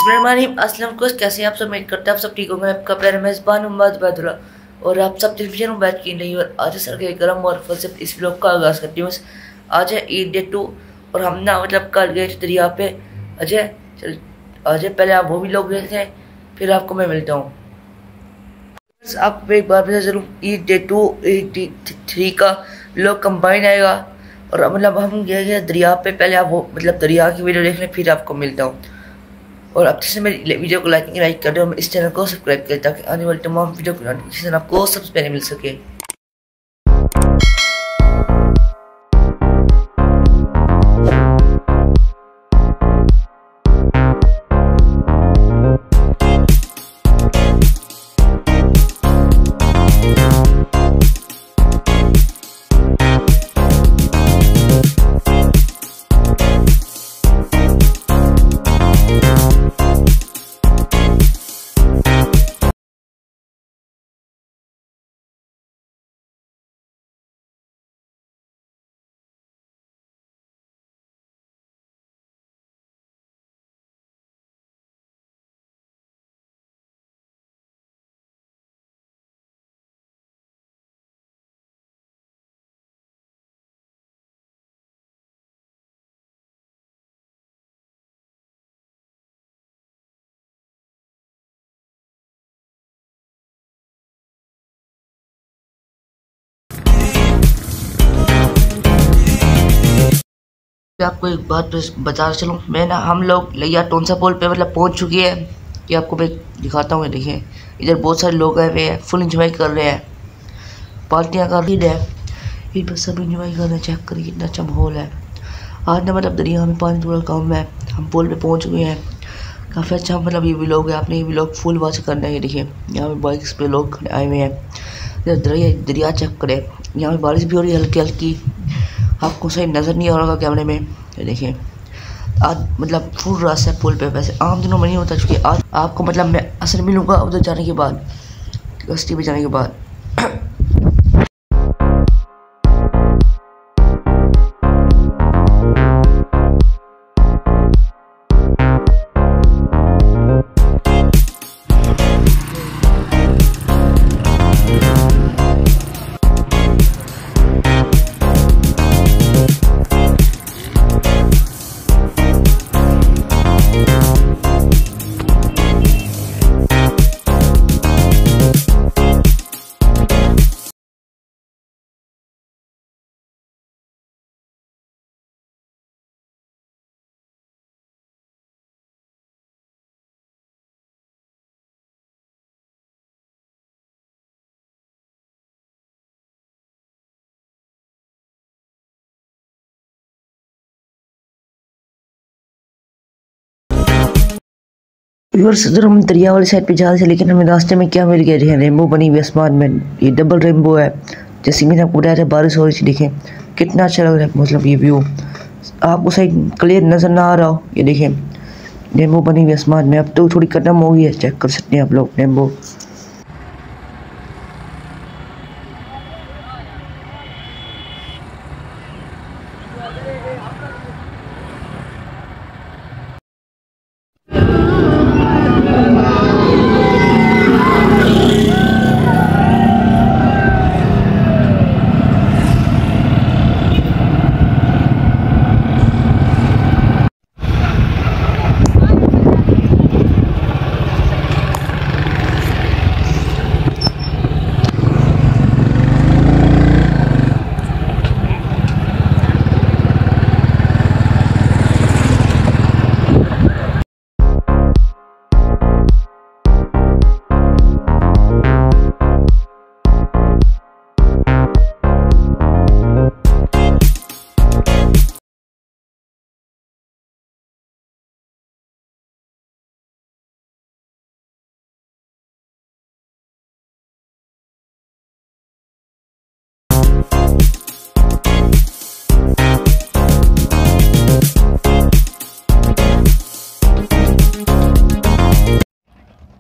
बिस्मिल्लाहिर्रहमानिर्रहीम। अस्सलाम वालेकुम। कैसे हैं आप सब? उम्मीद करते हैं आप सब ठीक होंगे। आपका प्यारा मेज़बान मोहम्मद बैदुल्ला और आप सब टेलीविजन में बैठ की नहीं। और आज सर के गर्म और फलसफे इस ब्लॉग का आगाज़ करती हूँ। आज है ईद डे 2 और हम ना मतलब कल गए थे दरिया पे। अजय चल अजय पहले आप वो भी लोग गए थे, फिर आपको मैं मिलता हूँ। आपको एक बार बता जरूर, ईद डे 2 ईद डे 3 का लोग कंबाइन आएगा। और मतलब हम गए दरिया पे, पहले आप वो मतलब दरिया की वीडियो देख लें, फिर आपको मिलता हूँ। और अब से मेरी वीडियो को लाइक कर दो, इस चैनल को सब्सक्राइब करें ताकि आने वाली तमाम वीडियो की नोटिफिकेशन आपको सबसे पहले मिल सके। आपको एक बात बता चलूँ, मैं ना हम लोग लिया टोनसा पुल पे मतलब पहुंच चुकी है। कि आपको मैं दिखाता हूँ। देखिए इधर बहुत सारे लोग आए हुए हैं, फुल इंजॉय कर रहे हैं, पार्टियाँ कर रही है, ईद पर सब इंजॉय कर रहे हैं। चेक करिए कितना अच्छा माहौल है। आज ना मतलब दरिया में पानी थोड़ा कम है, हम पुल पे पहुँच गए हैं। काफ़ी अच्छा मतलब ये व्लॉग है, आपने ये व्लॉग फुल वॉच करना है। देखिए यहाँ पे बाइक्स पे लोग आए हुए हैं। दरिया चेक करें, यहाँ पे बारिश भी हो रही है हल्की हल्की, आपको सही नज़र नहीं आ रहा कैमरे में। देखिए आज मतलब फुल रश है पुल पे। वैसे आम दिनों में नहीं होता, क्योंकि आज आपको मतलब मैं असर मिलूँगा उधर जाने के बाद, कश्ती पे जाने के बाद। इधर हम दरिया वाली साइड पे जा रहे थे, लेकिन हमें रास्ते में क्या मिल गया? देखिए रेनबो बनी हुई आसमान में, ये डबल रेनबो है। जैसे मैंने आपको बताया था बारिश हो रही थी, देखें कितना अच्छा लग रहा है। मतलब ये व्यू आपको सही क्लियर नज़र ना आ रहा हो। ये देखें रेनबो बनी हुई आसमान में, अब तो थोड़ी कदम हो गई है, चेक कर सकते हैं आप लोग रेनबो।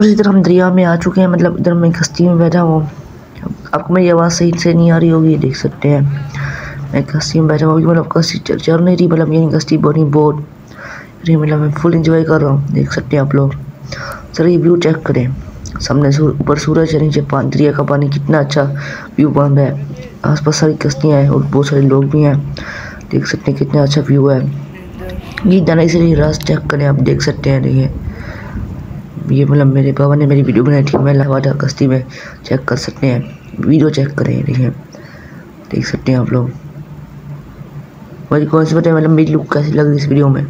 इधर हम दरिया में आ चुके हैं, मतलब इधर मैं कश्ती में बैठा हूँ। आपको मेरी आवाज़ सही से नहीं आ रही होगी, ये देख सकते हैं मैं कश्ती में बैठा हूँ। मतलब कश्ती चल नहीं रही, मतलब यही कश्ती बनी बोट अरे मतलब मैं फुल इंजॉय कर रहा हूँ, देख सकते हैं आप लोग। सर ये व्यू चेक करें, सामने ऊपर सूरज है, नीचे दरिया का पानी, कितना अच्छा व्यू बन रहा है। आसपास सारी कश्तियाँ हैं और बहुत सारे लोग भी हैं, देख सकते हैं कितना अच्छा व्यू है। ये जाना इसलिए रास्ता चेक करें, आप देख सकते हैं। देखिए ये मतलब मेरे पापा ने मेरी वीडियो बनाई थी, मैं लगा था कश्ती में, चेक कर सकते हैं, वीडियो चेक करें। देखिए देख सकते हैं आप लोग। मुझे कौन से बताए मतलब मेरी लुक कैसी लग रही है इस वीडियो में।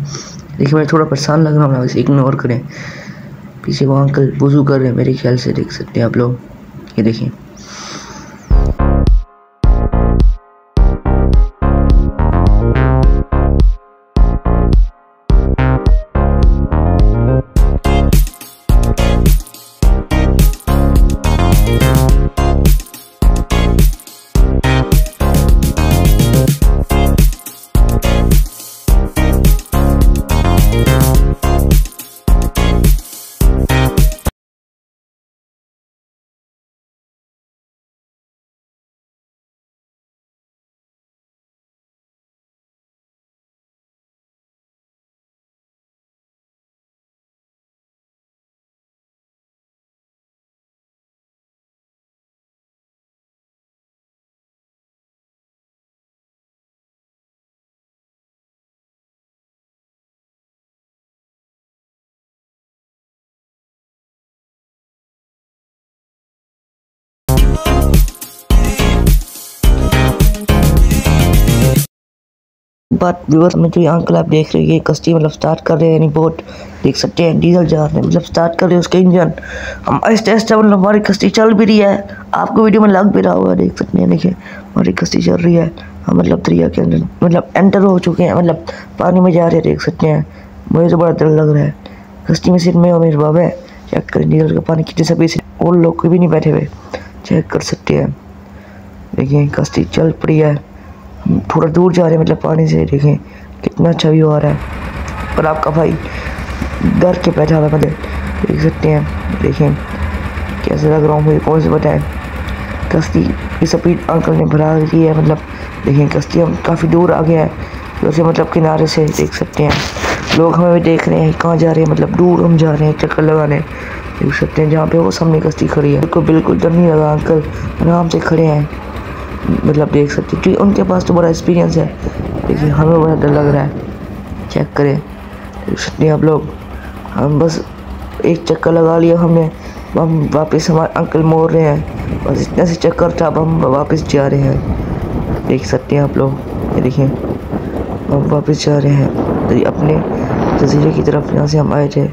देखिए मैं थोड़ा परेशान लग रहा हूँ, वैसे इग्नोर करें। पीछे वो अंकल वुज़ू कर रहे हैं मेरे ख्याल से, देख सकते हैं आप लोग। ये देखिए बात व्यूअर्स में जो ये अंकल आप देख रहे हैं, ये कश्ती मतलब स्टार्ट कर रहे हैं, यानी बोट देख सकते हैं डीजल जा रहे हैं, मतलब स्टार्ट कर रहे हैं उसके इंजन। हम आहिस्ता आहिस्ता मतलब हमारी कश्ती चल भी रही है, आपको वीडियो में लग भी रहा होगा, देख सकते हैं। देखिए हमारी कश्ती चल रही है, हम मतलब दरिया के अंदर मतलब एंटर हो चुके हैं, मतलब पानी में जा रहे हैं, देख सकते हैं। मुझे तो बड़ा डर लग रहा है। कश्ती में सिर्फ मैं और मेरे बाबा है, चेक करें डीजल का पानी कितने सभी से, और लोग कोई भी नहीं बैठे हुए, चेक कर सकते हैं। देखिए कश्ती चल पड़ी है, थोड़ा दूर जा रहे हैं मतलब पानी से। देखें कितना अच्छा व्यू आ रहा है, और आपका भाई डर के बैठा हुआ मतलब, देख सकते हैं। देखें कैसे लग रहा हूँ, मुझे कौन से बताएं। कश्ती की स्पीड अंकल ने बढ़ा दी है, मतलब देखें कश्ती हम काफ़ी दूर आ गया है वैसे, मतलब किनारे से देख सकते हैं। लोग हमें भी देख रहे हैं कहाँ जा रहे हैं, मतलब दूर हम जा रहे हैं चक्कर लगाने, देख सकते हैं। जहाँ पे वो सामने कश्ती खड़ी है, बिल्कुल डर नहीं लगा, अंकल आराम से खड़े हैं, मतलब देख सकते हैं। उनके पास तो बड़ा एक्सपीरियंस है, देखिए हमें बड़ा डर लग रहा है, चेक करें देख सकते हैं आप लोग। हम बस एक चक्कर लगा लिया हमने, हम वापस हमारे अंकल मोड़ रहे हैं, बस इतना से चक्कर था, अब हम वापस जा रहे हैं, देख सकते हैं आप लोग। ये देखिए हम वापस जा रहे हैं अपने जजीरे की तरफ, यहाँ से हम आए थे।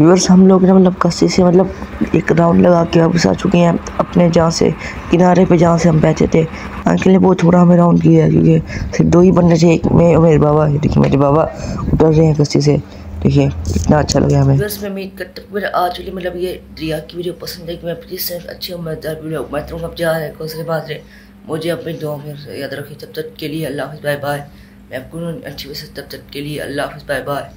व्यूअर्स हम लोग ने मतलब कश्ती से मतलब एक राउंड लगा के वापस आ चुके हैं अपने जहाँ से किनारे पे, जहाँ से हम बैठे थे। अंकल ने बहुत थोड़ा हमें राउंड किया है, क्योंकि सिर्फ दो ही बंदे थे, एक मैं और मेरे बाबा। देखिए मेरे बाबा उतर रहे हैं कश्ती से, देखिए कितना अच्छा लगा हमें। व्यूअर्स मैं उम्मीद करता हूँ मेरा आज वाली मतलब ये दरिया की वीडियो पसंद है, कि मैं प्लीज़ से अच्छी मजेदार वीडियो मैं तुम अब जा रहे हैं कौन बात रहे, मुझे अपनी दुआ में याद रखें। तब तक के लिए अल्लाह हाफ़िज़, बाय बाय। मैं आपको अच्छी वजह से, तब तक के लिए अल्लाह हाफ़िज़, बाय बाय।